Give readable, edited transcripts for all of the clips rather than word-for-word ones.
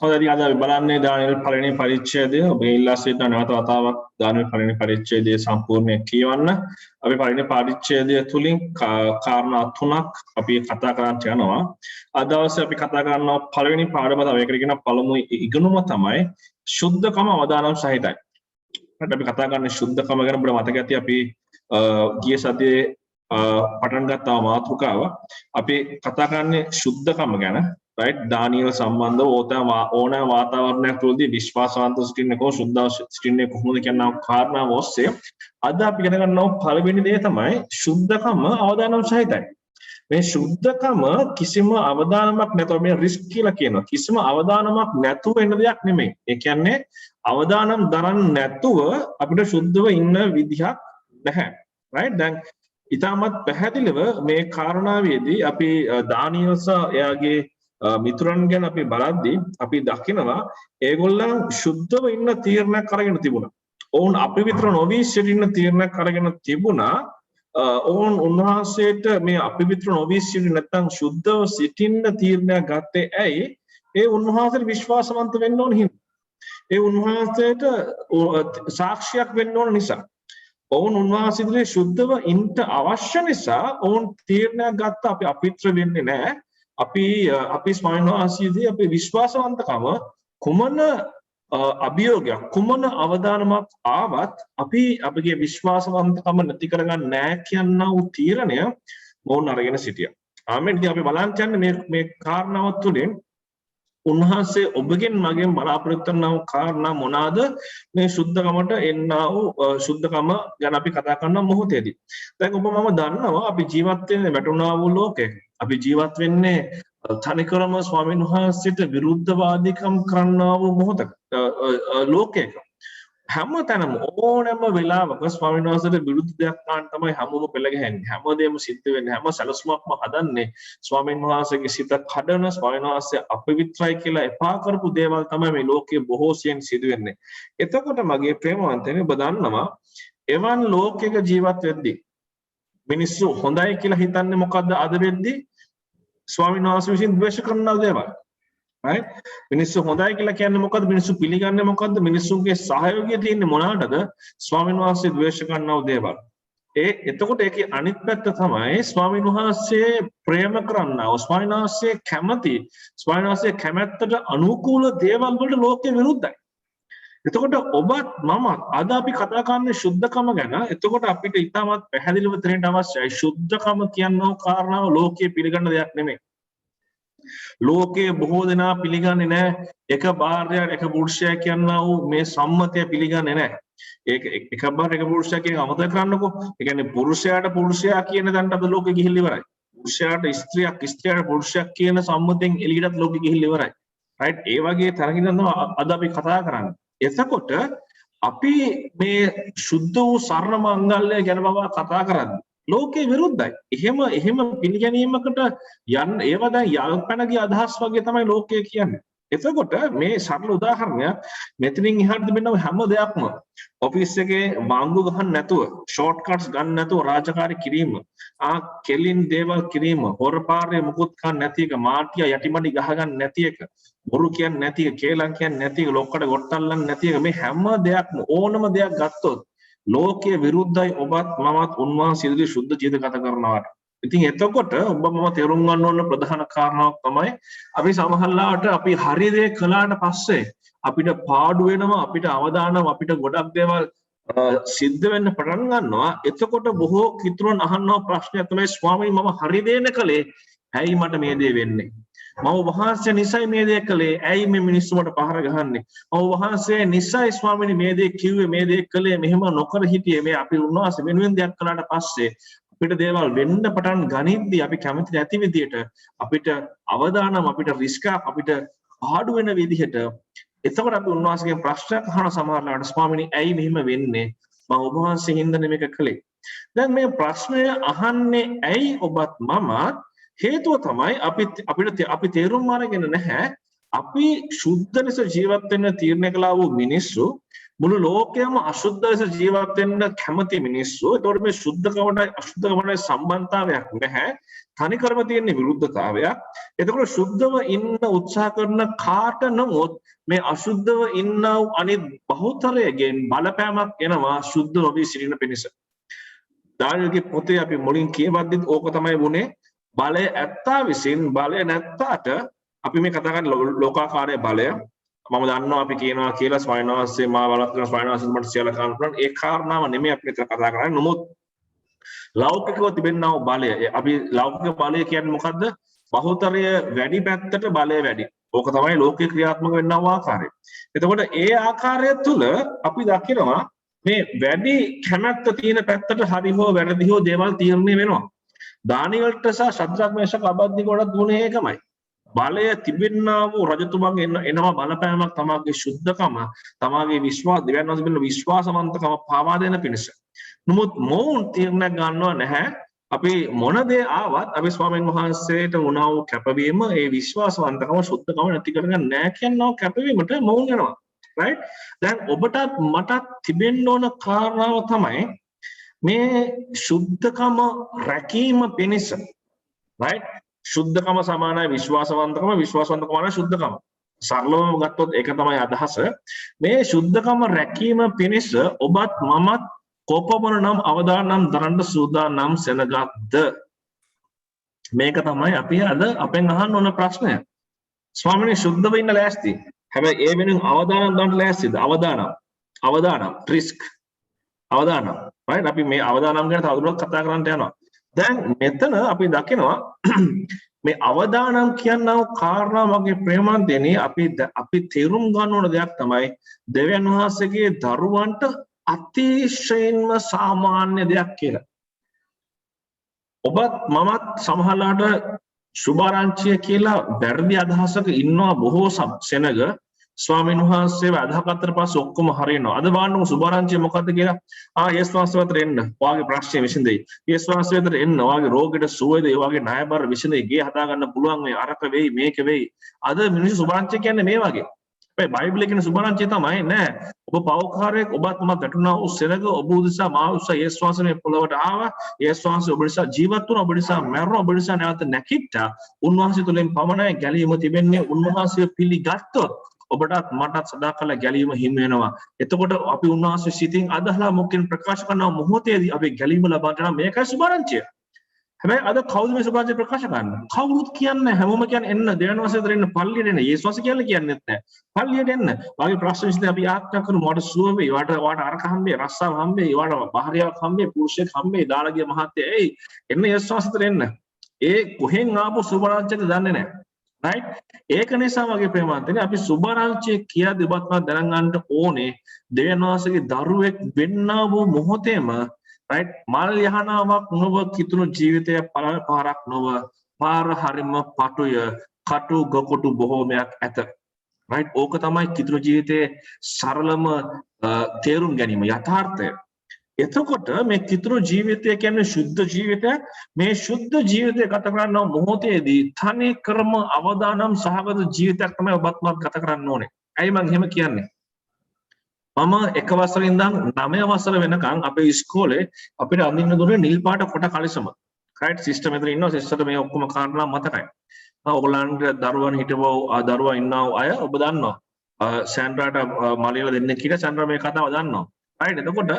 හොඳයි අද අපි බලන්නේ දානියල් පළවෙනි පරිච්ඡේදය. ඔබේ ඉල්ලා සිටින නැවත වතාවක් දානියල් පළවෙනි පරිච්ඡේදය සම්පූර්ණයෙන් කියවන්න. අපි පළවෙනි පරිච්ඡේදය තුලින් කාරණා තුනක් අපි කතා කරන්න යනවා. අද දවසේ අපි කතා කරනවා පළවෙනි පාඩම තමයි. ඒකට කියන පළමු ඉගෙනුම තමයි සුද්ධකම අවදානම් සහිතයි. අපි කතා කරන්නේ සුද්ධකම ගැන. ඔබට මතක ඇති අපි ගිය සතියේ පටන් ගත්තා මාතෘකාව. අපි කතා කරන්නේ සුද්ධකම ගැන. right දානියල් සම්බන්ධව ඕනෑම වාතාවරණයක් තුළදී විශ්වාසවන්ත සිටින්නේ කොහොමද සුද්ධව සිටින්නේ කොහොමද කියන කාරණාව ඔස්සේ අද අපි ඉගෙන ගන්නවා පළවෙනි දේ තමයි සුද්ධකම අවදානම් සහිතයි. මේ සුද්ධකම කිසිම අවදානමක් නැතුව මේ රිස්ක් කියලා කියනවා. කිසිම අවදානමක් නැතුව එන දෙයක් නෙමෙයි. ඒ කියන්නේ අවදානම් දරන්නේ නැතුව අපිට සුද්ධව ඉන්න විදිහක් නැහැ. right දැන් ඊටමත් පැහැදිලිව මේ කාරණාවේදී අපි දානියල්ස එයාගේ මිතුරන් ගැන අපි බලද්දී අපි දකිනවා ඒගොල්ලන් සුද්ධව ඉන්න තීරණයක් අරගෙන තිබුණා. ඔවුන් අපවිත්‍ර නොවි සිටින්න තීරණයක් අරගෙන තිබුණා. ඔවුන් උන්වහන්සේට මේ අපවිත්‍ර නොවි සිටින්න නැත්නම් සුද්ධව සිටින්න තීරණයක් ගත්තේ ඇයි? ඒ උන්වහන්සේට විශ්වාසවන්ත වෙන්න ඕන හින්දා. ඒ උන්වහන්සේට සාක්ෂියක් වෙන්න ඕන නිසා. ඔවුන් උන්වහන්සේ ඉදිරියේ සුද්ධව ඉන්න අවශ්‍ය නිසා ඔවුන් තීරණයක් ගත්තා අපි අපවිත්‍ර වෙන්නේ නැහැ. අපි ස්වාමීන් වහන්සේදී අපේ විශ්වාසවන්තකම කුමන අභියෝගයක් කුමන අවදානමක් ආවත් අපි අපගේ විශ්වාසවන්තකම නැති කරගන්න නැහැ කියන තීරණය මොවුන් අරගෙන සිටියා. ආමෙන්. ඉතින් අපි බලන්න යන්නේ මේ කාරණාව තුළින් උන්වහන්සේ ඔබගෙන් මගෙන් බලාපොරොත්තු වන කාරණා මොනවාද? මේ සුද්ධකමට එන්නා වූ සුද්ධකම ගැන අපි කතා කරන මොහොතේදී. දැන් ඔබ මම දන්නවා අපි ජීවත් වෙන්නේ වැටුණා වූ ලෝකයක. අපි ජීවත් වෙන්නේ තනිකරම ස්වාමීන් වහන්සේට විරුද්ධවාදීකම් කරන්නා වූ මොහොතක ලෝකයක. හැමතැනම ඕනෑම වෙලාවක ස්වාමීන් වහන්සේට විරුද්ධ දෙයක් ගන්න තමයි හැමෝම පෙළ ගැහෙන්නේ. හැමදේම සිද්ධ වෙන්නේ හැම සැලසුමක්ම හදන්නේ ස්වාමීන් වහන්සේගේ සිත කඩන ස්වාමීන් වහන්සේ අපවිත්‍රයි කියලා එපා කරපු දේවල් තමයි මේ ලෝකයේ බොහෝ සෙයින් සිදු වෙන්නේ. එතකොට මගේ ප්‍රේමවන්තයනි ඔබ දන්නවා එවන් ලෝකයක ජීවත් වෙද්දී මිනිස්සු හොඳයි කියලා හිතන්නේ මොකද්ද අද වෙද්දී? ස්වාමීන් වහන්සේ විසින් ද්වේෂ කරන දේවල්. right මිනිස්සු හොඳයි කියලා කියන්නේ මොකද්ද? මිනිස්සු පිළිගන්නේ මොකද්ද? මිනිස්සුන්ගේ සහයෝගය තියෙන්නේ මොනකටද? ස්වාමීන් වහන්සේ ද්වේෂ කරනව දේවල්. එතකොට ඒකේ අනිත් පැත්ත තමයි ස්වාමීන් වහන්සේ ප්‍රේම කරන්නව ස්වාමීන් වහන්සේ කැමති ස්වාමීන් වහන්සේ කැමැත්තට අනුකූල දේවල් වලට ලෝකෙ විරුද්ධයි. එතකොට ඔබත් මමත් අද අපි කතා කරන්නේ සුද්ධකම ගැන. එතකොට අපිට ඉතාමත් පැහැදිලිව තේරෙන්න අවශ්‍යයි සුද්ධකම කියනෝ කාරණාව ලෝකයේ පිළිගන්න දෙයක් නෙමෙයි. ලෝකයේ බොහෝ දෙනා පිළිගන්නේ නැහැ එක භාර්යාවක් එක පුරුෂයා කියනවා වූ මේ සම්මතය පිළිගන්නේ නැහැ. ඒක එක භාර්යාවක් එක පුරුෂයා කියන අමතක කරන්නකෝ. ඒ කියන්නේ පුරුෂයාට පුරුෂයා කියන දණ්ඩ අද ලෝකෙ ගිහිල්ලා ඉවරයි. පුරුෂයාට ස්ත්‍රියක් ස්ත්‍රියට පුරුෂයෙක් කියන සම්මතයෙන් එළියටත් ලෝකෙ ගිහිල්ලා ඉවරයි. right ඒ වගේ තරකින් තමයි අද අපි කතා කරන්නේ. එතකොට අපි මේ සුද්ධ වූ සරණ මංගල්‍ය ගැන බව කතා කරන්නේ ලෝකේ විරුද්ධයි. එහෙම පිළිගැනීමකට යන්න ඒව දැන් යල්පැනගේ අදහස් වගේ තමයි ලෝකය කියන්නේ. එතකොට මේ සරල උදාහරණයක් මෙතනින් එහාට තිබෙන හැම දෙයක්ම ඔෆිස් එකේ වාංගු ගහන්න නැතුව ෂෝට් කට්ස් ගන්න නැතුව රාජකාරී කිරීම කෙලින් දේවල් කිරීම හොරපාරේ මුකුත් ගන්න නැති එක මාටියා යටිමඩි ගහ ගන්න නැති එක බොරු කියන්නේ නැති එක කේලම් කියන්නේ නැති එක ලොක්කට ගොට්ටල්ලන් නැති එක මේ හැම දෙයක්ම ඕනම දෙයක් ගත්තොත් ලෝකයේ විරුද්ධයි ඔබත් මමත් උන්වහන්සේ ඉදිරියේ සුද්ධ ජීවිත ගත කරනවාට. ඉතින් එතකොට ඔබ මම තේරුම් ගන්න ඕන ප්‍රධාන කාරණාවක් තමයි අපි සමහරවිට අපි හරි දේ කළාට පස්සේ අපිට පාඩු වෙනවා අපිට අවදානම් අපිට ගොඩක් දේවල් සිද්ධ වෙන්න පටන් ගන්නවා. එතකොට බොහෝ කිතුරුන් අහනවා ප්‍රශ්නයක් තමයි ස්වාමීනි මම හරි දේන කළේ ඇයි මට මේ දේ වෙන්නේ? මම වහන්සේ නිසයි මේ දේ කළේ ඇයි මේ මිනිස්සු මට පහර ගහන්නේ? මම වහන්සේ නිසයි ස්වාමීනි මේ දේ කිව්වේ මේ දේ කළේ මෙහෙම නොකර හිටියේ මේ අපි උන්වහන්සේ වෙනුවෙන් දෙයක් කළාට පස්සේ අපිට දේවල් වෙන්න පටන් ගනිද්දී අපි කැමති නැති විදියට අපිට අවදානම් අපිට රිස්ක් අපිට ආඩු වෙන විදිහට එතකොට අපි උන්වහන්සේගෙන් ප්‍රශ්නයක් අහන සමහරවිට ස්වාමීනි ඇයි මෙහෙම වෙන්නේ? මම ඔබ වහන්සේ හින්දා මේක කළේ. දැන් මේ ප්‍රශ්නය අහන්නේ ඇයි ඔබත් මමත්? හේතුව තමයි අපි තේරුම් අරගෙන නැහැ අපි සුද්ධ ලෙස ජීවත් වෙන්න තීරණය කළා වූ මිනිස්සු මුළු ලෝකයම අශුද්ධ ලෙස ජීවත් වෙන්න කැමති මිනිස්සු. ඒතකොට මේ ශුද්ධකමයි අශුද්ධකමයි සම්බන්ධතාවයක් නැහැ. තනිකරම තියෙන විරුද්ධතාවයක්. එතකොට ශුද්ධව ඉන්න උත්සාහ කරන කාට නමුත් මේ අශුද්ධව ඉන්නව අනිත් බහුතරයෙන් බලපෑමක් එනවා ශුද්ධ නොවී සිටින පිණිස. දානියල්ගේ පොතේ අපි මුලින් කියවද්දිත් ඕක තමයි වුනේ. බලය ඇත්තා විසින් බලය නැත්තාට අපි මේ කතා කරන ලෝකාකාරයේ බලය මම දන්නවා අපි කියනවා කියලා ස්වාමීන් වහන්සේ මා බලත් කරන ස්වාමීන් වහන්සේ මට සියල්ල කරන්න පුළුවන්. ඒ කාරණාව නෙමෙයි අපි මෙතන කතා කරන්නේ. නමුත් ලෞකිකව තිබෙනා බලය අපි ලෞකික බලය කියන්නේ මොකද්ද? බහුතරය වැඩි පැත්තට බලය වැඩි. ඕක තමයි ලෝකේ ක්‍රියාත්මක වෙන්නව ආකාරය. එතකොට ඒ ආකාරය තුල අපි දකිනවා මේ වැඩි කැමැත්ත තියෙන පැත්තට හරි හෝ වැරදි හෝ දේවල් තීරණය වෙනවා. දානියල්ට සහ ශද්‍රක් මේෂක අබද්දිකවටත් දුන්නේ ඒකමයි. බලය තිබෙනා වූ රජතුමාගේ එනවා බලපෑමක් තමාගේ ශුද්ධකම තමාගේ විශ්වාස දෙවියන් වහන්සේ පිළිබඳ විශ්වාසවන්තකම පාවා දෙන පිණිස. නමුත් මොවුන් තීරණයක් ගන්නව නැහැ. අපි මොන දේ ආවත් අපි ස්වාමීන් වහන්සේට වුණා වූ කැපවීම ඒ විශ්වාසවන්තකම ශුද්ධකම නැති කරගන්න නැහැ කියනවා කැපවීමට මොවුන් යනවා. right? දැන් ඔබටත් මටත් තිබෙන්න ඕන කාරණාව තමයි මේ ශුද්ධකම රැකීම පිණිස. right? ශුද්ධකම සමානයි විශ්වාසවන්තකම විශ්වාසවන්තකම සමානයි ශුද්ධකම. සරලවම ගත්තොත් ඒක තමයි අදහස. මේ ශුද්ධකම රැකීම පිණිස ඔබත් මමත් කොපමණ නම් අවදානම් දරන්න සූදානම් සෙනගක්ද? මේක තමයි අපි අද අපෙන් අහන්න ඕන ප්‍රශ්නය. ස්වාමීනි ශුද්ධව ඉන්න ලෑස්ති. හැබැයි ඒ වෙනුවෙන් අවදානම් දරන්න ලෑස්තිද? අවදානම් රිස්ක් අවදානම්. right? අපි මේ අවදානම් ගැන තවදුරටත් කතා කරන්න යනවා. දැන් මෙතන අපි දකිනවා මේ අවදානම් කියනව කාරණා වගේ ප්‍රේමන්තේනේ අපි තේරුම් ගන්න ඕන දෙයක් තමයි දෙවියන් වහන්සේගේ දරුවන්ට අතිශයින්ම සාමාන්‍ය දෙයක් කියලා. ඔබත් මමත් සමහරලාට සුභාරංචිය කියලා වැරදි අදහසක ඉන්නවා බොහෝ සෙනග. ස්වාමීන් වහන්සේව අදහකට පස්සේ ඔක්කොම හරියනවා. අද බලන්නකො සුභාරංචිය මොකද්ද කියලා. යේසුස් වහන්සේ වෙතට එන්න. ඔයාගේ ප්‍රශ්නේ විසඳෙයි. යේසුස් වහන්සේ වෙතට එන්න. ඔයාගේ රෝගෙට සුව දෙයි. ඔයාගේ ණයබර විසඳෙයි. ගේ හදා ගන්න පුළුවන් මේ අරක වෙයි මේක වෙයි. අද මිනිස්සු සුභාරංචිය කියන්නේ මේ වගේ. හැබැයි බයිබලයේ කියන සුභාරංචිය තමයි නෑ. ඔබ පවකාරයෙක් ඔබත් මම ගැටුණා වූ සෙනග ඔබ උදෙසා මා උදෙසා යේසුස් වහන්සේ මේ පොළවට ආවා. යේසුස් වහන්සේ ඔබ නිසා ජීවත් වුණා. ඔබ නිසා මැරුණා. ඔබ නිසා නැවත නැකිට්ටා. උන්වහන්සේ තුලින් පමණයි ගැලීම තිබෙන්නේ. උන්වහන්සේ පිළිගත්තොත් ඔබටත් මටත් සදාකාල ගැලීම හිමි වෙනවා. එතකොට අපි උන්වහන්සේ සිතින් අදහලා මොකෙන් ප්‍රකාශ කරනවා මොහොතේදී අපි ගැලීම ලබා ගන්න මේකයි සුභාරංචිය. හැබැයි අද කවුද මේ සුභාරංචිය ප්‍රකාශ කරන්නේ? කවුරුත් කියන්නේ හැමෝම කියන්නේ එන්න දෙවියන් වහන්සේට එන්න පල්ලියට එන්න. යේසුස් වහන්සේ කියලා කියන්නේත් නැහැ. පල්ලියට එන්න. වාගේ ප්‍රශ්න විසඳ අපි ආඥා කරමු. වාට සුව වේ. වාට අරක හම්බේ, රස්සාව හම්බේ, වාට බාහිරියක් හම්බේ, පුරුෂයෙක් හම්බේ, දානගිය මහත්තයා. එයි එන්න යේසුස් වහන්සේට එන්න. ඒ කොහෙන් ආපු සුභාරංචියද දන්නේ නැහැ. right? ඒක නිසා වගේ ප්‍රේමාන්තනේ අපි සුභාරංචිය කියද්දී ඔබත් මම දැනගන්න ඕනේ දෙවියන් වහන්සේගේ දරුවෙක් වෙන්නා වූ මොහොතේම right මල් යහනාවක් නොව කිතුණු ජීවිතය පාරක් නොව පාර හරිම පටුය කටු ගොකොටු බොහෝමයක් ඇත. right? ඕක තමයි කිතුණු ජීවිතයේ සරලම තේරුම් ගැනීම යථාර්ථය. එතකොට මේ කිතුණු ජීවිතය කියන්නේ ශුද්ධ ජීවිතයක්. මේ ශුද්ධ ජීවිතය ගත කරන මොහොතේදී තනි ක්‍රම අවදානම් සහගත ජීවිතයක් තමයි ඔබත් මත් ගත කරන්න ඕනේ. ඇයි මම එහෙම කියන්නේ? මම එක වසරේ ඉඳන් 9 වසර වෙනකන් අපේ ඉස්කෝලේ අපිට අඳින්න දුන්නේ නිල් පාට කොට කලිසම. right? සිස්ටම් එකේ ඉන්නවා. සිස්ටම් මේ ඔක්කොම කාරණා මතකයි. ඔයගොල්ලන්ට දරුවන් හිටවෝ දරුවා ඉන්නව අය ඔබ දන්නවා. සැන්ඩ්‍රාට මලියලා දෙන්න කියලා සැන්ඩ්‍රා මේ කතාව දන්නවා. right? එතකොට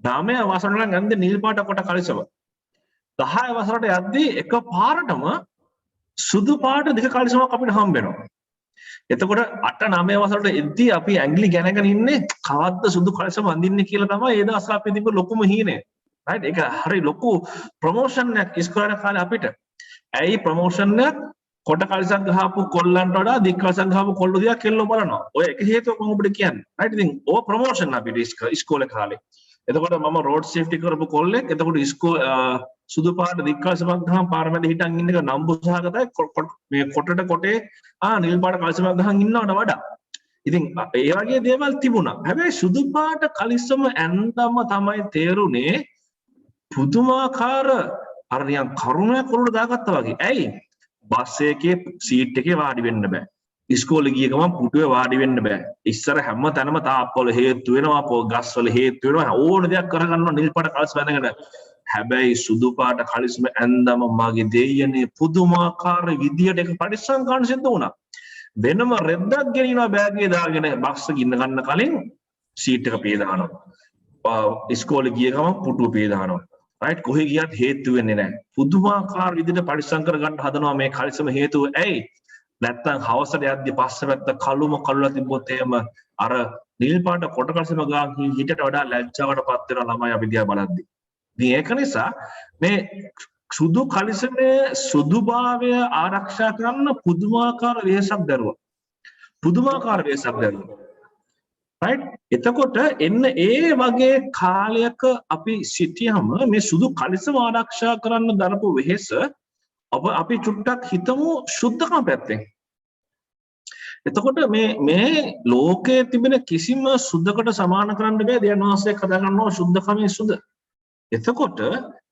9 වසරට නම් ගන්නේ නිල් පාට කොට කලිසම. 10 වසරට යද්දී එක පාරටම සුදු පාට දෙක කලිසමක් අපිට හම්බ වෙනවා. එතකොට 8 9 වසරට එද්දී අපි ඇඟිලි ගණගෙන ඉන්නේ කවද්ද සුදු කලිසම අඳින්නේ කියලා තමයි ඒ දවස්වල අපි තිබ්බ ලොකුම හීනේ. right? ඒක හරි ලොකු ප්‍රොමෝෂන් එකක් ඉස්කෝලේ කාලේ අපිට. ඇයි ප්‍රොමෝෂන් එක කොට කලිසම් ගහපු කොල්ලන්ට වඩා දික් කලිසම් ගහපු කොල්ලෝ දිහා කෙල්ලෝ බලනවා. ඔය එක හේතුවක් මම ඔබට කියන්නේ. right? ඉතින් ඕක ප්‍රොමෝෂන් අපිට ඉස්කෝලේ කාලේ. එතකොට මම රෝඩ් සේෆ්ටි කරපු කොල්ලෙක්. එතකොට සුදු පාට දික් කලිසමක් ගහම පාර මැද හිටන් ඉන්න එක නම්බු සහගතයි. මේ කොටට කොටේ නිල් පාට කලිසමක් ගහන් ඉන්නවට වඩා. ඉතින් ඒ වගේ දේවල් තිබුණා. හැබැයි සුදු පාට කලිසම ඇඳම තමයි තේරුනේ පුදුමාකාර අර නිකන් කරුණයක් උරුට දාගත්තා වගේ. ඇයි? බස් එකේ සීට් එකේ වාඩි වෙන්න බෑ. ඉස්කෝලේ ගිය ගමන් පුටුවේ වාඩි වෙන්න බෑ. ඉස්සර හැම තැනම තාප්පවල හේතු වෙනවා, ගස්වල හේතු වෙනවා. ඕන දෙයක් කරගන්නවා නිල් පාට කලස් වැඳගෙන. හැබැයි සුදු පාට කලිස්ම ඇඳම මගේ දෙයියනේ පුදුමාකාර විදියට ඒක පරිස්සම් කරන්න සිද්ධ වුණා. වෙනම රෙද්දක් ගෙනිනවා බෑග් එකේ දාගෙන බක්ස් එක ඉන්න ගන්න කලින් සීට් එක පේ දානවා. ඉස්කෝලේ ගිය ගමන් පුටුව පේ දානවා. රයිට් කොහෙ ගියත් හේතු වෙන්නේ නැහැ. පුදුමාකාර විදියට පරිස්සම් කරගන්න හදනවා මේ කලිසම හේතුව. ඇයි? නැත්තම් හවසට යද්දි පස්සේ පැත්ත කළුම කළුලා තිබ්බොත් එහෙම අර නිල් පාට කොට කලිසම ගාන් හිතට වඩා ලැජ්ජාවටපත් වෙන ළමයි අපි දිහා බලද්දි. ඉතින් ඒක නිසා මේ සුදු කලිසමේ සුදුභාවය ආරක්ෂා කරන්න පුදුමාකාර වෙහසක් දරුවා. පුදුමාකාර වෙහසක් දරුවා. right එතකොට එන්න ඒ වගේ කාලයක අපි සිටියම මේ සුදු කලිසම ආරක්ෂා කරන්න දරපු වෙහෙස අපි චුට්ටක් හිතමු සුද්ධකම පැත්තෙන්. එතකොට මේ ලෝකයේ තිබෙන කිසිම සුද්ධකට සමාන කරන්න බෑ දෙයයන් වහන්සේ කතා කරනවා සුද්ධකමේ සුද. එතකොට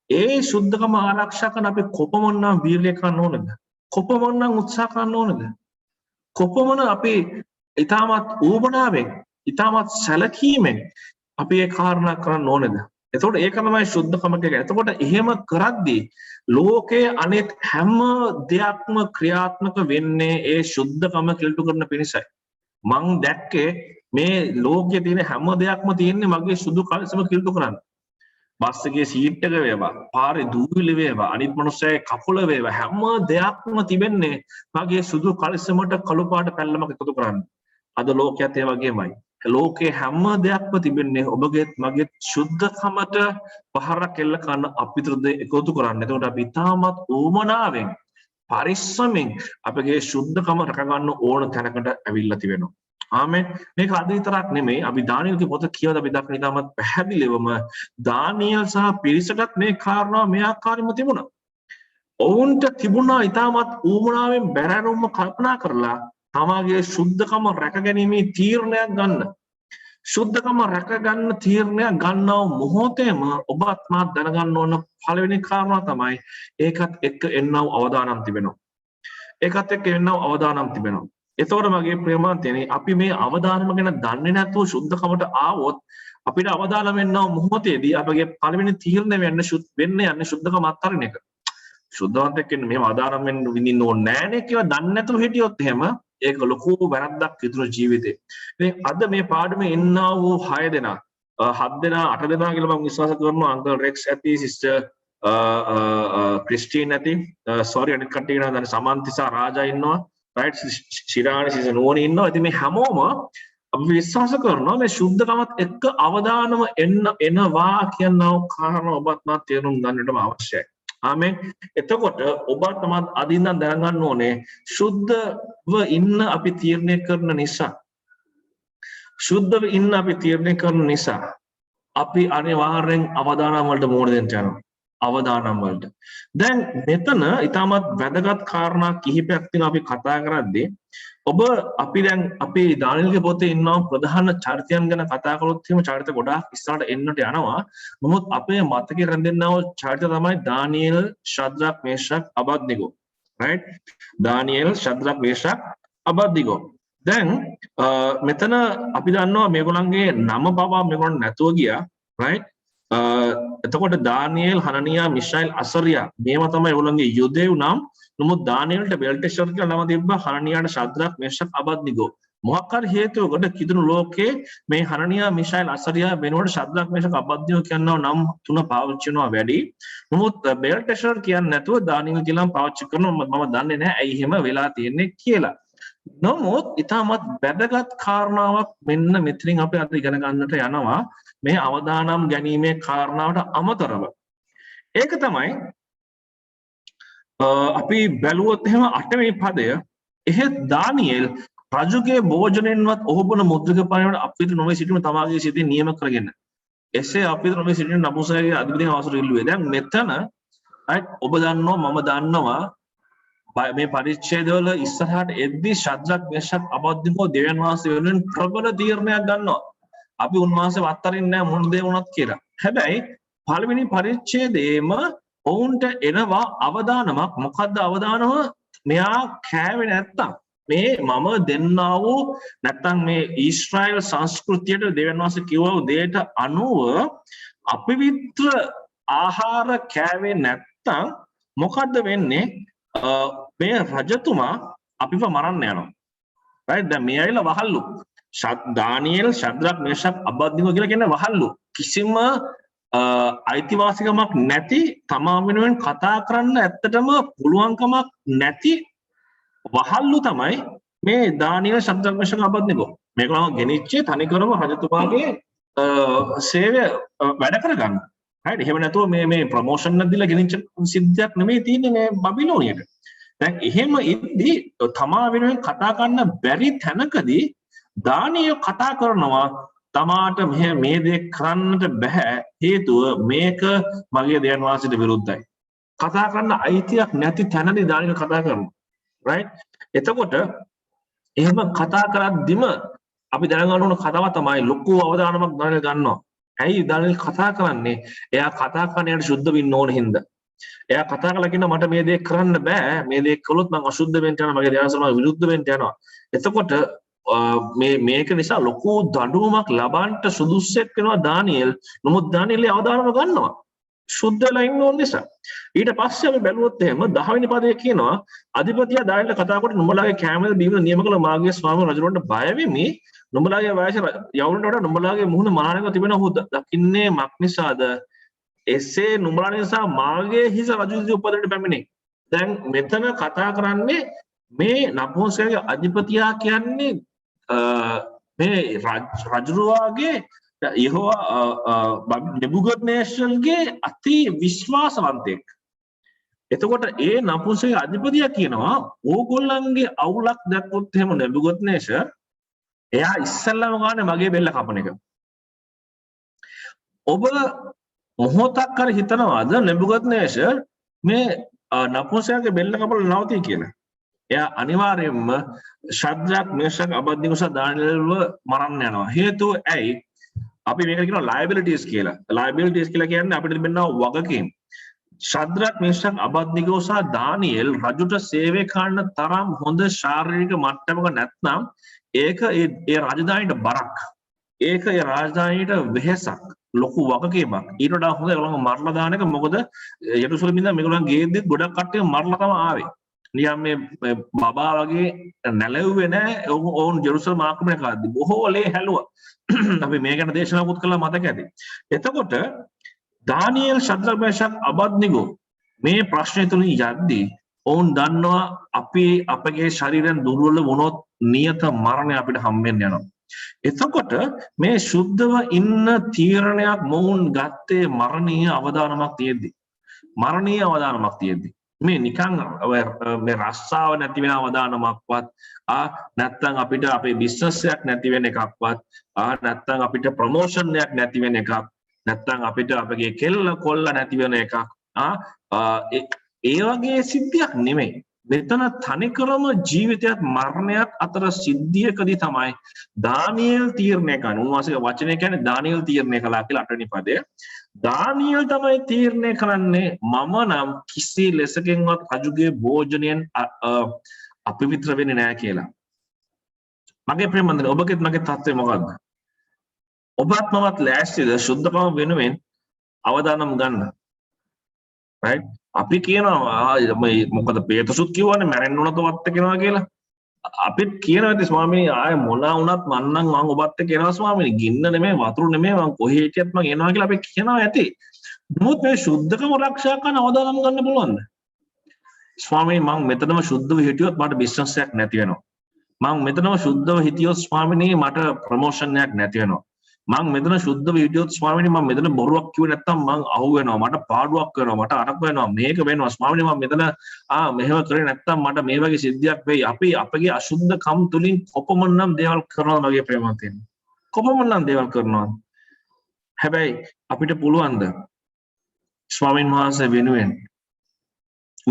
ඒ සුද්ධකම ආරක්ෂා කරන අපි කොපමණනම් වීර්යය කරන්න ඕනද? කොපමණනම් උත්සාහ කරන්න ඕනද? කොපමණ අපි ඊටමත් ඌබනාවෙන් ඊටමත් සැලකීමෙන් අපි ඒ කාරණා කරන්න ඕනද? එතකොට ඒක තමයි සුද්ධකම කියන්නේ. එතකොට එහෙම කරද්දී ලෝකයේ අනෙක් හැම දෙයක්ම ක්‍රියාත්මක වෙන්නේ ඒ සුද්ධකම කිල්ටු කරන පිණිසයි. මං දැක්කේ මේ ලෝකයේ තියෙන හැම දෙයක්ම තියෙන්නේ මගේ සුදු කලසම කිල්ටු කරන්න. බස් එකේ සීට් එක වේවා, පාරේ දූවිලි වේවා, අනිත් මිනිස්සෙගේ කකුල වේවා හැම දෙයක්ම තිබෙන්නේ මගේ සුදු කලසමට කළු පාට පැල්ලමක් එකතු කරන්න. අද ලෝකයේත් ඒ වගේමයි. ලෝකේ හැම දෙයක්ම තිබෙන්නේ ඔබගේ මගේ සුද්ධකමට පහරක් එල්ල කරන අපිටද එකතු කරන්න. එතකොට අපි තාමත් ඕමනාවෙන් පරිස්සමෙන් අපගේ සුද්ධකම රැක ගන්න ඕන තැනකට ඇවිල්ලා තිබෙනවා. ආමෙන්. මේක අද විතරක් නෙමෙයි අපි දානියල්ගේ පොත කියවද අපි දක්න ඉතාමත් පැහැදිලිවම දානියල් සහ පිරිසටත් මේ කාරණාව මේ ආකාරයෙන්ම තිබුණා. ඔවුන්ට තිබුණා ඉතාමත් ඌමනාවෙන් බැරෑරුම්ම කල්පනා කරලා තමාගේ සුද්ධකම රැකගැනීමේ තීරණයක් ගන්න. සුද්ධකම රැකගන්න තීරණයක් ගන්නව මොහොතේම ඔබත් මාත් දැනගන්න ඕන පළවෙනි කාරණා තමයි ඒකත් එක්ක එන්නව අවදානම් තිබෙනවා. ඒකත් එක්ක එන්නව අවදානම් තිබෙනවා. එතකොට මගේ ප්‍රේමාන්තයනි අපි මේ අවදානම ගැන දන්නේ නැතුව සුද්ධකමට ආවොත් අපිට අවදානම් වෙන්නව මොහොතේදී අපගේ පළවෙනි තීරණය වෙන්නේ සුද්ධකම අත්හරින එක. සුද්ධවන්ත එක්ක මෙහෙම අවදානම් වෙන්න විඳින්න ඕනේ නෑනේ කියලා දන්නේ නැතුව හිටියොත් එහෙම ඒක ලොකු වැරද්දක් විතර ජීවිතේ. ඉතින් අද මේ පාඩමේ එන්නා වූ 6 දෙනා 7 දෙනා 8 දෙනා කියලා මම විශ්වාස කරනවා අංකල් රෙක්ස් ඇති සිස්ටර් ක්‍රිස්ටින් ඇති සෝරි අනිත් කට්ටිය නේද දැන් සමන්තිසා රාජා ඉන්නවා රයිට් ශිරාණි සිස නෝනි ඉන්නවා. ඉතින් මේ හැමෝම අපි විශ්වාස කරනවා මේ සුද්ධකමත් එක්ක අවදානම එනවා කියනව කාරණා ඔබත් මා තේරුම් ගන්නටම අවශ්‍යයි. ආමෙන්. එතකොට ඔබත් තමත් අදින්නම් දැනගන්න ඕනේ සුද්ධව ඉන්න අපි තීරණය කරන නිසා අපි අනිවාර්යෙන් අවදානම් වලට මුහුණ දෙන්න යනවා. අවදානම් වලට. දැන් මෙතන ඊටමත් වැදගත් කාරණා කිහිපයක් තියෙනවා අපි කතා කරද්දී අපි දානියල්ගේ පොතේ ඉන්නවා ප්‍රධාන චරිතයන් ගැන කතා කරොත් එහෙම චරිත ගොඩාක් ඉස්සරහට එන්නට යනවා. නමුත් අපේ මතකයේ රැඳෙන්නව චරිත තමයි දානියල්, ශද්‍රක්, මේෂක්, අබද්නිගෝ. right? දානියල්, ශද්‍රක්, මේෂක්, අබද්නිගෝ. දැන් මෙතන අපි දන්නවා මේගොල්ලන්ගේ නම පවා මේගොල්ලන් නැතුව ගියා. right? එතකොට දානියල්, හනනියා, මිෂායිල්, අසරියා මේවා තමයි ඒගොල්ලන්ගේ යුදෙව් නම්. නමුත් දානියල්ට බෙල්ටෙෂර් කියලා නම තිබ්බා. හනනියාට ශද්‍රක්, මේෂක්, අබද්නිගෝ. මොකක් හරි හේතුවකට කිදුණු ලෝකේ මේ හනනියා, මිෂායිල්, අසරියා වෙනුවට ශද්‍රක්, මේෂක්, අබද්නිගෝ කියනවා නම් තුන පාවිච්චි කරනවා වැඩි. නමුත් බෙල්ටෙෂර් කියන්නේ නැතුව දානියල් කියලා පාවිච්චි කරනවා. මම දන්නේ නැහැ ඇයි එහෙම වෙලා තියෙන්නේ කියලා. නමුත් ඊටමත් වැදගත් කාරණාවක් මෙන්න මෙතනින් අපි අද ඉගෙන ගන්නට යනවා මේ අවදානම් ගැනීමේ කාරණාවට අමතරව. ඒක තමයි අපි බැලුවොත් එහෙම 8 වෙනි පදය එහෙත් දානියෙල් රජුගේ භෝජනෙන්වත් ඔහුබන මුද්‍රික පානයට අපිට නොවේ සිටීම තමාගේ සිතේ නියම කරගෙන. එසේ අපිට නොවේ සිටින නපුසකගේ අධිපතිගේ අවසර ඉල්ලුවේ. දැන් මෙතන ඔබ දන්නවා මම දන්නවා මේ පරිච්ඡේදවල ඉස්සරහට එද්දී ශද්‍රක්, මේෂක්, අබද්නිගෝ දෙවියන් වහන්සේ වෙනුවෙන් ප්‍රබල තීරණයක් ගන්නවා. අපි උන්වහන්සේ වත්තරින් නෑ මොන දේ වුණත් කියලා. හැබැයි පළවෙනි පරිච්ඡේදයේම ඔවුන්ට එනවා අවදානමක්. මොකද්ද අවදානම? මෙයා කෑවේ නැත්තම් මේ මම දෙන්නා වූ නැත්නම් මේ ඊශ්‍රායල් සංස්කෘතියට දෙවියන් වහන්සේ කිව්ව දෙයට අනුව අපවිත්‍ර ආහාර කෑවේ නැත්නම් මොකද්ද වෙන්නේ? මේ රජතුමා අපිව මරන්න යනවා. right? දැන් මේ ඇවිල්ලා වහල්ලු. දානියෙල්, ශද්‍රක්, මේෂක්, අබද්නිගෝ කියලා කියන්නේ වහල්ලු. කිසිම අයිතිවාසිකමක් නැති තමා වෙනුවෙන් කතා කරන්න ඇත්තටම පුළුවන්කමක් නැති වහල්ලු තමයි මේ දානියෙල්, ශද්‍රක්, මේෂක්, අබද්නිගෝ. මේගොල්ලෝ ගෙනිච්චේ තනිකරම රජතුමාගේ සේවය වැඩ කරගන්න. right? එහෙම නැතුව මේ ප්‍රොමෝෂන් එක දීලා ගෙනිච්ච සිද්ධියක් නෙමෙයි තියෙන්නේ මේ බබිලෝනියට. දැන් එහෙම ඉද්දි තමා වෙනුවෙන් කතා කරන්න බැරි තැනකදී දානියෙල් කතා කරනවා තමාට මේ දේ කරන්නට බෑ හේතුව මේක මගේ දෙවියන් වහන්සේට විරුද්ධයි. කතා කරන්න අයිතියක් නැති තැනදී දානියෙල් කතා කරනවා. right? එතකොට එහෙම කතා කරද්දිම අපි දැනගන්න ඕන කතාව තමයි ලොකු අවධානමක් දානියෙල් ගන්නවා. ඇයි දානියෙල් කතා කරන්නේ? එයා කතා කරන්නේ සුද්ධ වෙන්න ඕන හින්දා. එයා කතා කරලා කියනවා මට මේ දේ කරන්න බෑ. මේ දේ කළොත් මම අසුද්ධ වෙන්න යනවා. මගේ දෙවියන් වහන්සේට විරුද්ධ වෙන්න යනවා. එතකොට මේක නිසා ලොකු දඬුවමක් ලබන්නට සුදුස්සෙක් වෙනවා දානියෙල්. නමුත් දානියෙල් අවධානම ගන්නවා. සුද්ධ වෙලා ඉන්න ඕන නිසා. ඊට පස්සේ අපි බැලුවොත් එහෙම 10 වෙනි පදයේ කියනවා අධිපතියා දානියෙල්ට කතා කොට නුඹලාගේ කැමරේ බීම නියම කළ මාගේ ස්වාමීන් රජුන්ට බය වෙමි. නුඹලාගේ වයස යවුන්ට වඩා නුඹලාගේ මුහුණ මනානක තිබෙන ඔහු දකින්නේ මක් නිසාද? එසේ නුඹලා නිසා මාගේ හිස රජු ඉදිරි උපදින්නට පැමිණේ. දැන් මෙතන කතා කරන්නේ මේ නපුංසකගේ අධිපතියා කියන්නේ මේ රජුරුවාගේ යෙහෝවා නෙබුකඩ්නේසර්ගේ අති විශ්වාසවන්තයෙක්. එතකොට ඒ නපුංසකගේ අධිපතියා කියනවා ඕගොල්ලන්ගේ අවුලක් දැක්කොත් එහෙම නෙබුකඩ්නේසර් එයා ඉස්සල්ලාම ගානේ මගේ බෙල්ල කපන එක. ඔබ මොහොතක් හරි හිතනවාද නෙබුකඩ්නේසර් මේ නපුංසකගේ බෙල්ල කපලා නවතී කියලා? එයා අනිවාර්යයෙන්ම ශද්‍රක්, මේෂක්, අබද්නිගෝ සහ දානියෙල්ව මරන්න යනවා. හේතුව ඇයි? අපි මේකට කියනවා liabilities කියලා. liabilities කියලා කියන්නේ අපිට තිබෙනා වගකීම්. ශද්‍රක්, මේෂක්, අබද්නිගෝ සහ දානියෙල් රජුට සේවය කරන්න තරම් හොඳ ශාරීරික මට්ටමක නැත්නම් ඒක ඒ රාජධානියට බරක්. ඒක ඒ රාජධානියට වෙහෙසක්. ලොකු වගකීමක්. ඊට වඩා හොඳ ඒගොල්ලෝ මරලා දාන එක. මොකද යෙරුසලම ඉඳන් මේගොල්ලන් ගේද්දිත් ගොඩක් කට්ටිය මරලා තමයි ආවේ. නිකන් මේ බබා වගේ නැලෙව්වේ නැහැ. ඔවුන් ජෙරුසලම ආක්‍රමණය කරද්දි බොහෝ ලේ හැලුවා. අපි මේ ගැන දේශනාවකුත් කළා මතක ඇති. එතකොට දානියෙල්, ශද්‍රක්, මේෂක්, අබද්නිගෝ මේ ප්‍රශ්නේ තුලින් යද්දී ඔවුන් දන්නවා අපි අපගේ ශරීරයෙන් දුර්වල වුණොත් නියත මරණය අපිට හම්බෙන්න යනවා. එතකොට මේ සුද්ධව ඉන්න තීරණයක් මොවුන් ගත්තේ මරණීය අවදානමක් තියෙද්දි. මරණීය අවදානමක් තියෙද්දි. මේ නිකන් මේ රස්සාව නැති වෙන අවදානමක්වත් නැත්නම් අපිට අපේ බිස්නස් එකක් නැති වෙන එකක්වත් නැත්නම් අපිට ප්‍රොමෝෂන් එකක් නැති වෙන එකක් නැත්නම් අපිට අපගේ කෙල්ල කොල්ල නැති වෙන එකක් ඒ වගේ සිද්ධියක් නෙමෙයි. මෙතන තනිකරම ජීවිතයත් මරණයත් අතර සිද්ධියකදී තමයි දානියෙල් තීරණය කරන්නේ. උන්වහන්සේගේ වචනය කියන්නේ දානියෙල් තීරණය කළා කියලා 8 වෙනි පදය. දානියෙල් තමයි තීරණය කරන්නේ මම නම් කිසි ලෙසකින්වත් රජුගේ භෝජනයෙන් අපවිත්‍ර වෙන්නේ නැහැ කියලා. මගේ ප්‍රේමන්දන ඔබගෙත් මගේ තත්ත්වය මොකක්ද? ඔබත් මමත් ලෑස්තිද සුද්ධකම වෙනුවෙන් අවදානම් ගන්න? right? අපි කියනවා මොකද පේතසුත් කියවනේ මැරෙන්න උනත වත් කියනවා කියලා. අපිත් කියනවා ඉතින් ස්වාමීනි ආය මොනවා වුණත් මන්නම් මං ඔබත් එක්ක එනවා ස්වාමීනි. ගින්න නෙමෙයි වතුරු නෙමෙයි මං කොහේ හිටියත් මං එනවා කියලා අපි කියනවා ඇති. නමුත් මේ සුද්ධකම ආරක්ෂා කරන අවදානම් ගන්න පුළුවන්ද? ස්වාමීනි මං මෙතනම සුද්ධව හිටියොත් මට බිස්නස් එකක් නැති වෙනවා. මං මෙතනම සුද්ධව හිටියොත් ස්වාමීනි මට ප්‍රොමෝෂන් එකක් නැති වෙනවා. මං මෙතන සුද්ධව හිටියොත් ස්වාමීනි මම මෙතන බොරුවක් කිව්වේ නැත්තම් මං අහු වෙනවා. මට පාඩුවක් වෙනවා. මට අරක් වෙනවා. මේක වෙනවා. ස්වාමීනි මම මෙතන මෙහෙම කරේ නැත්තම් මට මේ වගේ සිද්ධියක් වෙයි. අපි අපගේ අසුද්ධකම් තුලින් කොපමණනම් දේවල් කරනවද වගේ ප්‍රේමයක් තියෙනවා. කොපමණනම් දේවල් කරනවද? හැබැයි අපිට පුළුවන්ද ස්වාමීන් වහන්සේ වෙනුවෙන්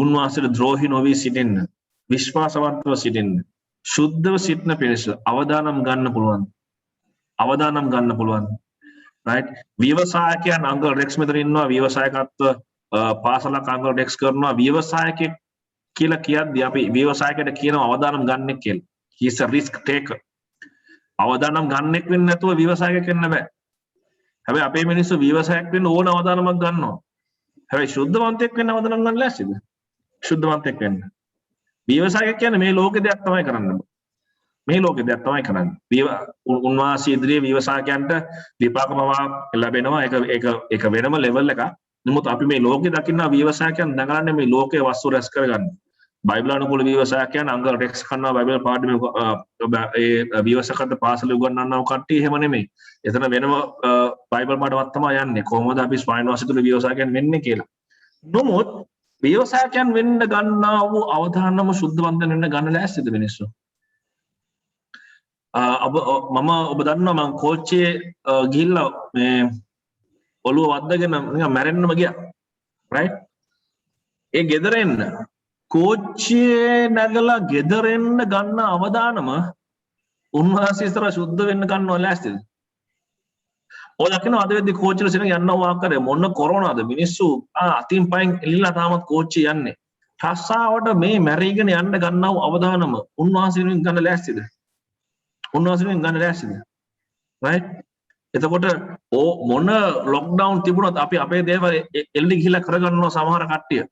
උන්වහන්සේට ද්‍රෝහි නොවී සිටින්න, විශ්වාසවන්තව සිටින්න, සුද්ධව සිටින පිණිස අවදානම් ගන්න පුළුවන්. අවදානම් ගන්න පුළුවන්. right? ව්‍යවසායකයන් අංගල් රෙක්ස් මෙතන ඉන්නවා. ව්‍යවසායකත්ව පාසලක් අංගල් රෙක්ස් කරනවා. ව්‍යවසායකෙක් කියලා කියද්දී අපි ව්‍යවසායකයට කියනවා අවදානම් ගන්නෙක් කියලා. he is a risk taker. අවදානම් ගන්නෙක් වෙන්න නැතුව ව්‍යවසායකයෙක් වෙන්න බෑ. හැබැයි අපේ මිනිස්සු ව්‍යවසායක වෙන්න ඕන අවදානමක් ගන්නවා. හැබැයි ශුද්ධවන්තයෙක් වෙන්න අවදානම් ගන්න ලෑස්තිද? ශුද්ධවන්තයෙක් වෙන්න. ව්‍යවසායක කියන්නේ මේ ලෝකේ දෙයක් තමයි කරන්න. මේ ලෝකේ දෙයක් තමයි කරන්නේ. උන්වහන්සේ ඉදිරියේ ව්‍යවසායකයන්ට විපාකමවා ලැබෙනවා. ඒක වෙනම ලෙවල් එකක්. නමුත් අපි මේ ලෝකේ දකින්න ව්‍යවසායකයන් දඟලන්නේ මේ ලෝකයේ වස්තු රැස් කරගන්න. බයිබල් අනුකූල ව්‍යවසායකයන් අංග ටෙක්ස් කරනවා බයිබල් පාඩමේ ඒ ව්‍යවසායකන්ට පාසල උගන්වන්නව කට්ටිය එහෙම නෙමෙයි. එතන වෙනම බයිබල් පාඩමක් තමයි යන්නේ. කොහොමද අපි ස්වයං වාසිතුල ව්‍යවසායකයන් වෙන්නේ කියලා. නමුත් ව්‍යවසායකයන් වෙන්න ගන්නා වූ අවධානම සුද්ධවන්ත වෙන්න ගන්න ලෑස්තිද මිනිස්සු? මම ඔබ දන්නවා මම කෝච්චියේ ගිහිල්ලා මේ ඔළුව වද්දගෙන නිකන් මැරෙන්නම ගියා. රයිට්? ඒ ගෙදර එන්න කෝච්චියේ නැගලා ගෙදර එන්න ගන්න අවදානම උන්වහන්සේ ඉස්සර සුද්ධ වෙන්න ගන්නව ලෑස්තිද? ඔය දකින්න අද වෙද්දි කෝච්චියට සිටින යනවා ආකාරය මොන කොරෝනාද මිනිස්සු අතින් පයින් එල්ලලා තාමත් කෝච්චිය යන්නේ. රස්සාවට මේ මැරීගෙන යන්න ගන්නව අවදානම උන්වහන්සේගෙන් ගන්න ලෑස්තිද? උන්වහන්සේගෙන් ගන්න ලෑස්තිද? රයිට්? එතකොට මොන ලොක්ඩවුන් තිබුණත් අපි අපේ දේවල් එල්ලි ගිහිලා කරගන්නවා සමහර කට්ටිය.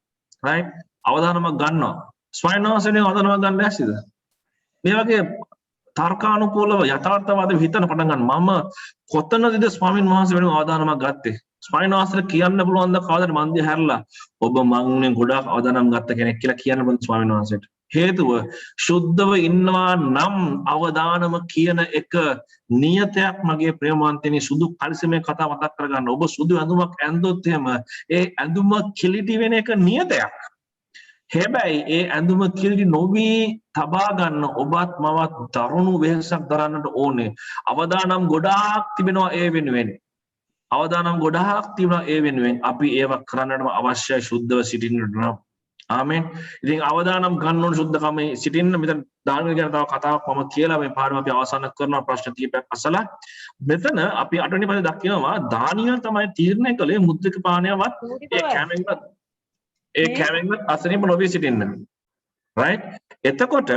රයිට්? අවදානමක් ගන්නවා. ස්වයං වාසයෙන් අවදානමක් ගන්න ලෑස්තිද? මේ වගේ තර්කානුකූලව යථාර්ථවාද හිතන පටන් ගන්න. මම කොතනදද ස්වාමීන් වහන්සේ වෙනුවෙන් අවදානමක් ගත්තේ? ස්වාමීන් වහන්සේට කියන්න පුළුවන් ද කවදාද මන් දිහා හැරලා ඔබ මං ගොඩාක් අවදානම් ගත්ත කෙනෙක් කියලා කියන්න පුළුවන් ස්වාමීන් වහන්සේට. හේතුව සුද්ධව ඉන්නවා නම් අවදානම කියන එක නියතයක් මගේ ප්‍රේමවන්තනි සුදු කලිසමේ කතා මතක් කරගන්න. ඔබ සුදු ඇඳුමක් ඇඳුවොත් එහෙම ඒ ඇඳුම කිලිටි වෙන එක නියතයක්. හැබැයි ඒ ඇඳුම කිලිටි නොවි තබා ගන්න ඔබත් මවත් දරුණු වෙහසක් දරන්නට ඕනේ. අවදානම් ගොඩාක් තිබෙනවා ඒ වෙනුවෙන්. අවදානම් ගොඩාක් තිබෙනවා ඒ වෙනුවෙන්. අපි ඒව කරන්නටම අවශ්‍යයි සුද්ධව සිටින්නට නම්. ආමෙන්. ඉතින් අවදානම් ගන්න ඕන සුද්ධකමේ සිටින්න. මෙතන දානවල ගැන තව කතාවක් මම කියලා මේ පාඩම අපි අවසන් කරනවා ප්‍රශ්න 30ක් අසලා. මෙතන අපි 8 වෙනි පදේ දක්වනවා දානියල් තමයි තීරණය කළේ මුද්‍රික පානයවත් ඒ කැමෙන්වත් අසනීප නොවී සිටින්න. රයිට්? එතකොට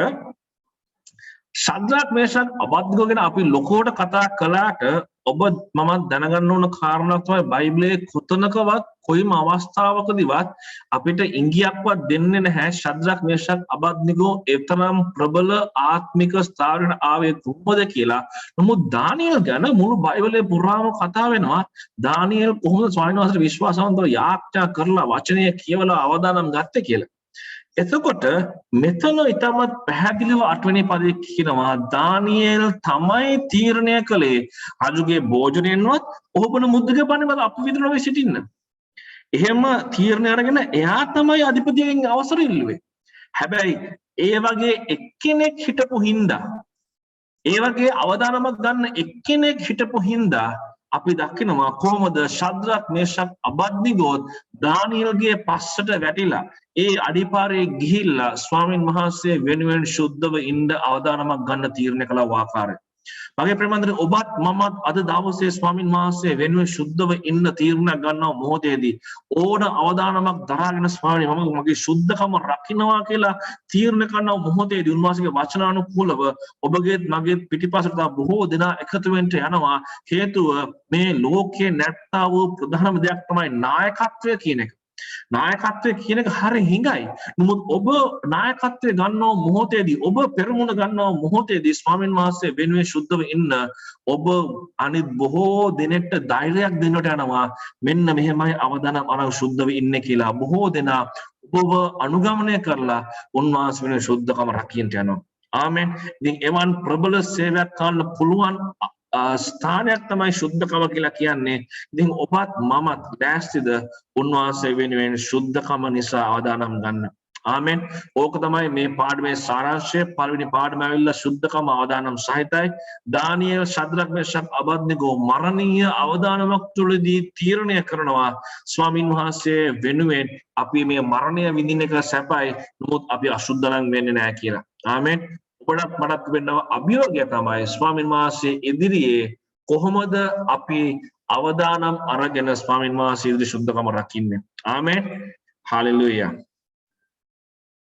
ශද්‍රාක් මේෂක් අබද්දගෝ ගැන අපි ලොකෝට කතා කළාට ඔබ මම දැනගන්න ඕන කාරණාවක් තමයි බයිබලයේ කොතනකවත් කොයිම අවස්ථාවකදීවත් අපිට ඉංගියක්වත් දෙන්නේ නැහැ ශද්‍රාක් මේෂක් අබද්දගෝ එතරම් ප්‍රබල ආත්මික ස්ථාවරණ ආවේ කොහොමද කියලා. නමුත් දානියෙල් ගැන මුළු බයිබලයේ පුරාම කතා වෙනවා. දානියෙල් කොහොමද ස්වාමීන් වහන්සේට විශ්වාසවන්තව යාඥා කරලා වචනය කියවලා අවදානම් ගත්තේ කියලා. එතකොට මෙතන ඉතාමත් පැහැදිලිව 8 වෙනි පදයේ කියනවා දානියෙල් තමයි තීරණය කළේ රජුගේ භෝජනයෙන්වත් ඔහුබන මුද්දක පානෙවත් අපි විතර නොවේ සිටින්න. එහෙම තීරණය අරගෙන එයා තමයි අධිපතියෙන් අවසර ඉල්ලුවේ. හැබැයි ඒ වගේ එක්කෙනෙක් හිටපු හින්දා ඒ වගේ අවදානමක් ගන්න එක්කෙනෙක් හිටපු හින්දා අපි දකිනවා කොහොමද ශද්‍රාක් මේෂක් අබද්දගෝ දානියෙල්ගේ පස්සට වැටිලා ඒ අඩිපාරේ ගිහිල්ලා ස්වාමින් වහන්සේ වෙනුවෙන් සුද්ධව ඉන්න අවදානමක් ගන්න තීරණය කළා ආකාරය. මගේ ප්‍රේමන්තර ඔබත් මමත් අද දවසේ ස්වාමින් වහන්සේ වෙනුවෙන් සුද්ධව ඉන්න තීරණයක් ගන්නව මොහොතේදී ඕන අවදානමක් දරාගෙන ස්වාමීනි මම මගේ සුද්ධකම රකින්නවා කියලා තීරණ කරනව මොහොතේදී උන්වහන්සේගේ වචනානුකූලව ඔබගේ මගේ පිටිපසට බොහෝ දෙනා එකතු වෙන්න යනවා. හේතුව මේ ලෝකයේ නැත්තා වූ ප්‍රධානම දෙයක් තමයි නායකත්වය කියන එක. නායකත්වය කියන එක හරි හිඟයි. නමුත් ඔබ නායකත්වය ගන්නව මොහොතේදී ඔබ පෙරමුණ ගන්නව මොහොතේදී ස්වාමීන් වහන්සේ වෙනුවෙන් සුද්ධව ඉන්න ඔබ අනිත් බොහෝ දෙනෙක්ට ධෛර්යයක් දෙන්නට යනවා. මෙන්න මෙහෙමයි අවදානම් අරන් සුද්ධව ඉන්නේ කියලා. බොහෝ දෙනා ඔබව අනුගමනය කරලා උන්වහන්සේ වෙනුවෙන් සුද්ධකම රකින්න යනවා. ආමෙන්. ඉතින් එවන් ප්‍රබල සේවයක් කරන්න පුළුවන් ස්ථානයක් තමයි සුද්ධකම කියලා කියන්නේ. ඉතින් ඔබත් මමත් ලෑස්තිද උන්වහන්සේ වෙනුවෙන් සුද්ධකම නිසා අවදානම් ගන්න. ආමෙන්. ඕක තමයි මේ පාඩමේ සාරාංශය. පළවෙනි පාඩම ඇවිල්ලා සුද්ධකම අවදානම් සහිතයි. දානියෙල් ශද්‍රක් මේෂක් අබද්දගෝ මරණීය අවදානමක් තුළදී තීරණය කරනවා ස්වාමින් වහන්සේ වෙනුවෙන් අපි මේ මරණය විඳින එක සැපයි. නමුත් අපි අසුද්ධ නම් වෙන්නේ නැහැ කියලා. ආමෙන්. ඔබට මටත් වෙන්නව අභියෝගය තමයි ස්වාමීන් වහන්සේ ඉදිරියේ කොහොමද අපි අවදානම් අරගෙන ස්වාමීන් වහන්සේ ඉදිරි සුද්ධකම රකින්නේ. ආමෙන්. හලෙලූයා.